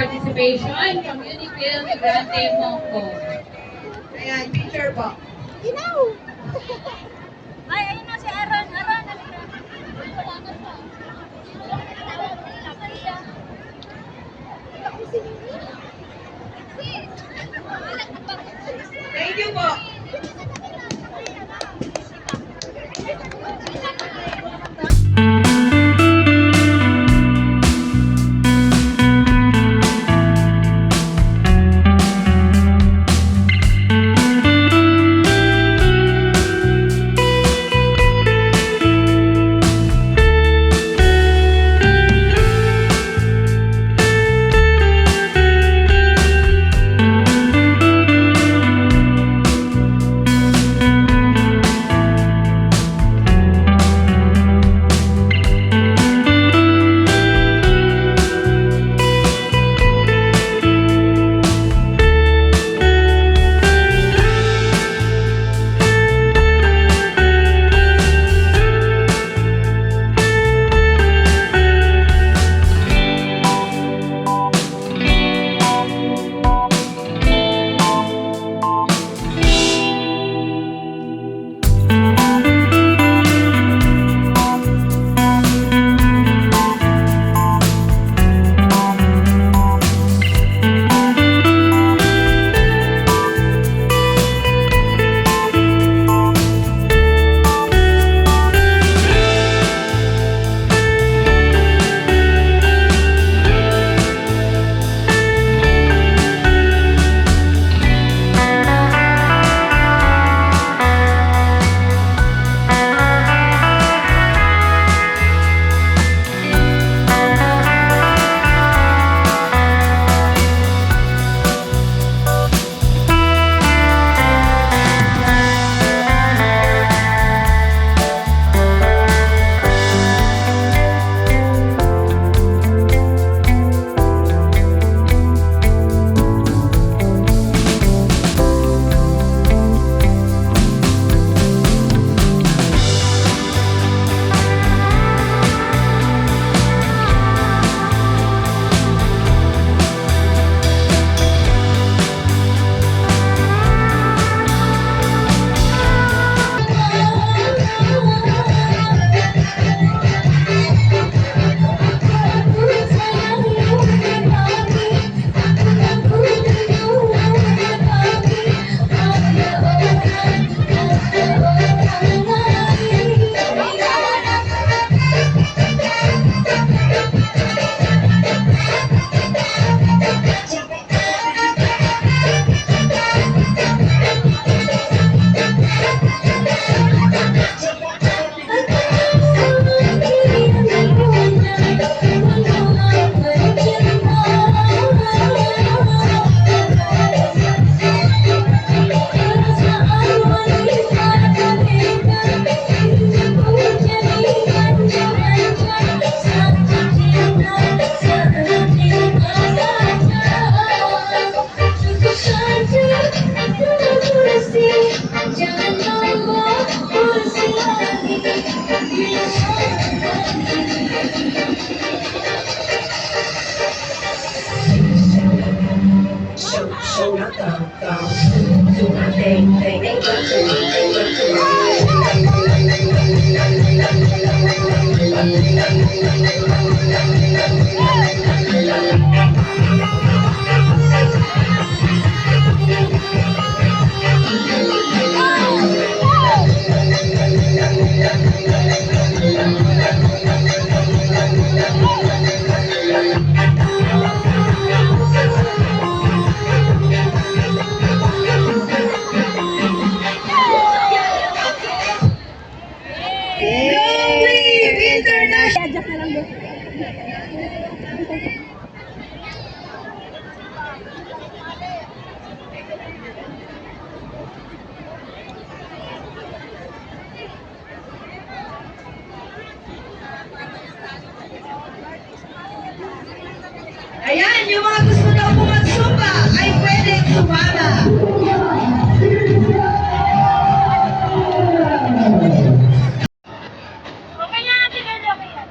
participation from Unifil Migrante Mongko. Ayan, picture po. Ginaw! Ay, ayun na si Aaron. Aaron, halika. Thank you po. Ayan, yung mga gusto daw po magsumba ay pwede sumama. Okay na natin kayo, okay yan.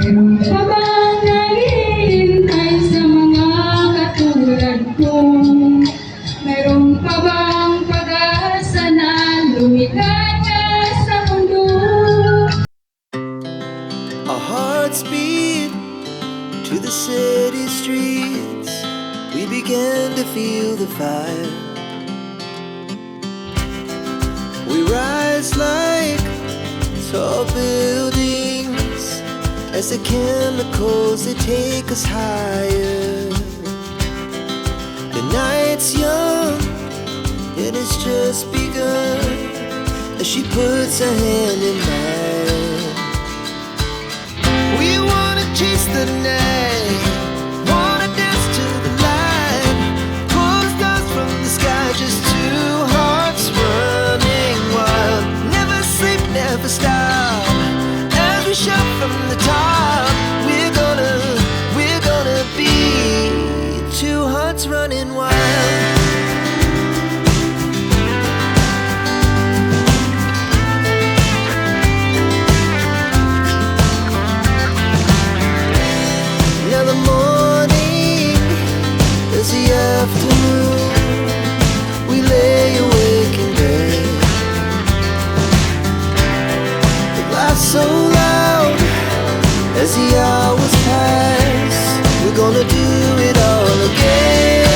Meron pa bang naghihintay sa mga katulad ko? Meron pa bang pag-asa na lumikha sa mundo? Our hearts beat to the city streets. We began to feel the fire. We rise like tall buildings as the chemicals they take us higher. The night's young and it's just begun as she puts her hand in mine. We wanna chase the night, wanna dance to the light, pull the stars from the sky, just two hearts running wild. Never sleep, never stop, as we shout from the top. We're gonna be two hearts running wild. Now the morning is the afternoon. We lay awake in bed. The laughs so loud as the hours pass. We're gonna do it all again.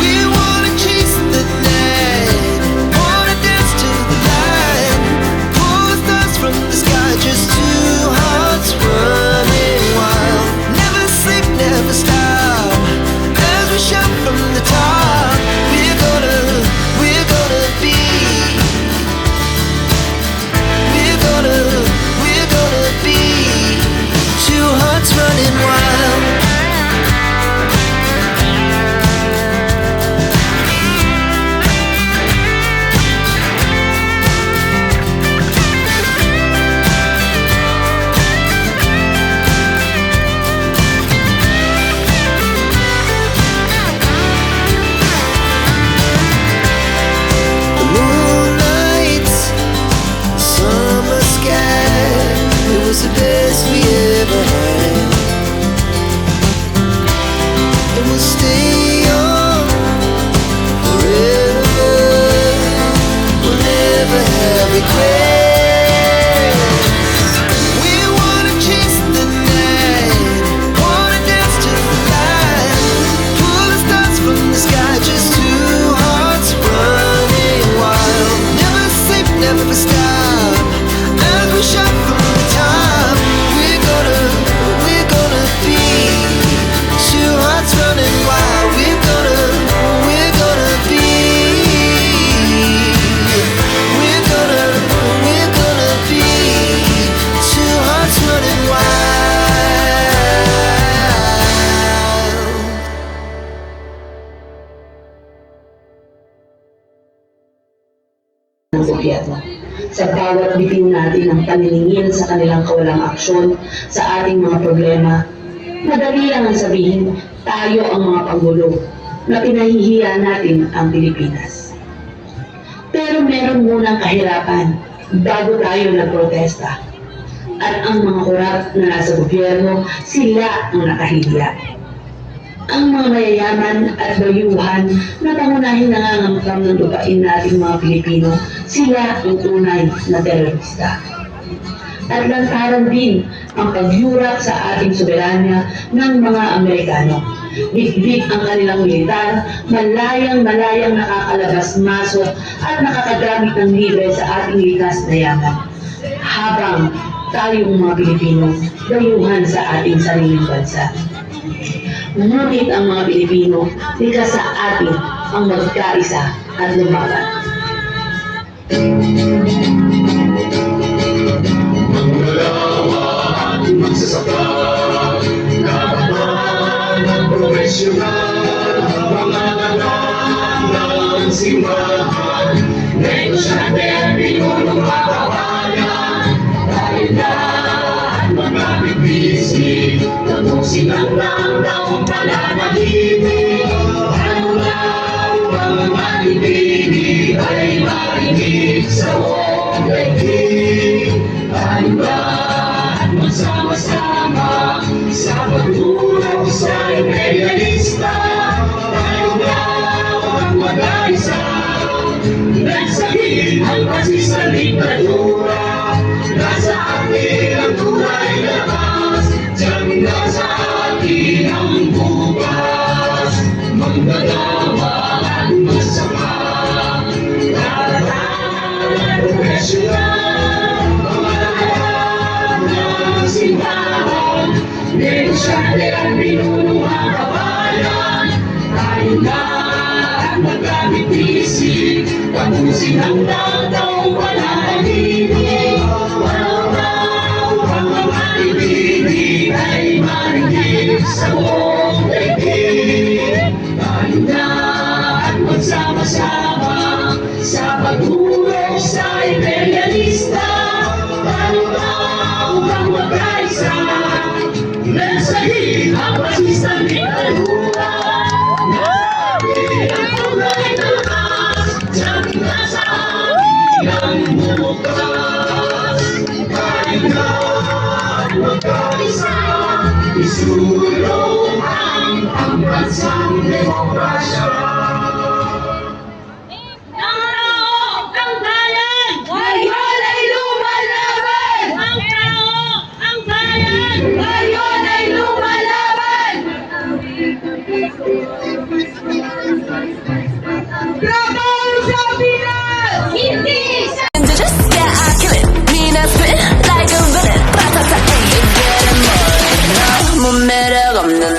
We wanna chase the night, wanna dance to the light, pull the stars from the sky, just two hearts running wild. Never sleep, never stop, as we shout from the top. We're gonna be. We're gonna be two hearts running wild. The moonlight, summer sky, it was the best we ever had. And we'll stay on forever. We'll never have regrets. We wanna chase the night, wanna dance to the light, pull the stars from the sky, just two hearts running wild. Never sleep, never stop, as we shout from the top. We're gonna be two hearts running wild. We're gonna be. We're gonna be two hearts running wild. Ng gobyerno. Sa bawat bitiw natin ang paniningil sa kanilang kawalang aksyon sa ating mga problema, madali lang ang sabihin tayo ang mga panggulo na pinahihiya natin ang Pilipinas. Pero meron munang kahirapan bago tayo nagprotesta. At ang mga kurap na nasa gobyerno, sila ang nakahihiya. Ang mga mayayaman at bayuhan na pangunahing nangangamkam ng lupain nating mga Pilipino, sila ang tunay na terorista. At lantaran din ang pagyurak sa ating soberanya ng mga Amerikano. Bitbit ang kanilang militar, malayang nakakalabas-masok at nakakagamit ng libre sa ating likas na yaman. Habang tayong mga Pilipino, dayuhan sa ating sariling bansa. Ngunit ang mga Pilipino, likas sa atin ang magkaisa at lumaban. Manggalawan, magsasaka, laban ng profesional, mga nangangang simbahan, negosyante, pinulong matawayan, tayo Dahan mga bibisi, tapusin ang taong pananahimik. Ano lang ang mga bibini ay marinig sa buong daigdig. Tayo lahat magsama-sama sa pagtulong sa imperialista. Tayo lang ang mag-aisa, nagsagin ang pasisang diktadura. Nasa atin ang tunay na lakas, diyan nasa atin ang bukas. Magdadama at masama, larangan at profesional, mga lahat ng simbahan, negosyante ang binunuhang kabayan. Tayo na ang magkabitisi, tapusin ang taong pananahimik. Ang mga ibigin ay marinig sa buong daigdig. Tayo na at magsama-sama sa pagtulong sa imperialista. Tayo na upang magkaisa, nagsahig ang pasisang diktadura. Ang tunay na lakas, diyan nasa atin ang bukas. Tayo na at magkaisa, isulong ang pambansang demokrasya. Ang tao, ang bayan! Ngayon ay lumalaban! Ang tao, ang bayan! Ngayon ay lumalaban! Trabaho sa Pinas! Hindi sa Just yeah, I kill it. Mean I spit like a villain. Ratata, hey, you get it more. Momentum, I'm the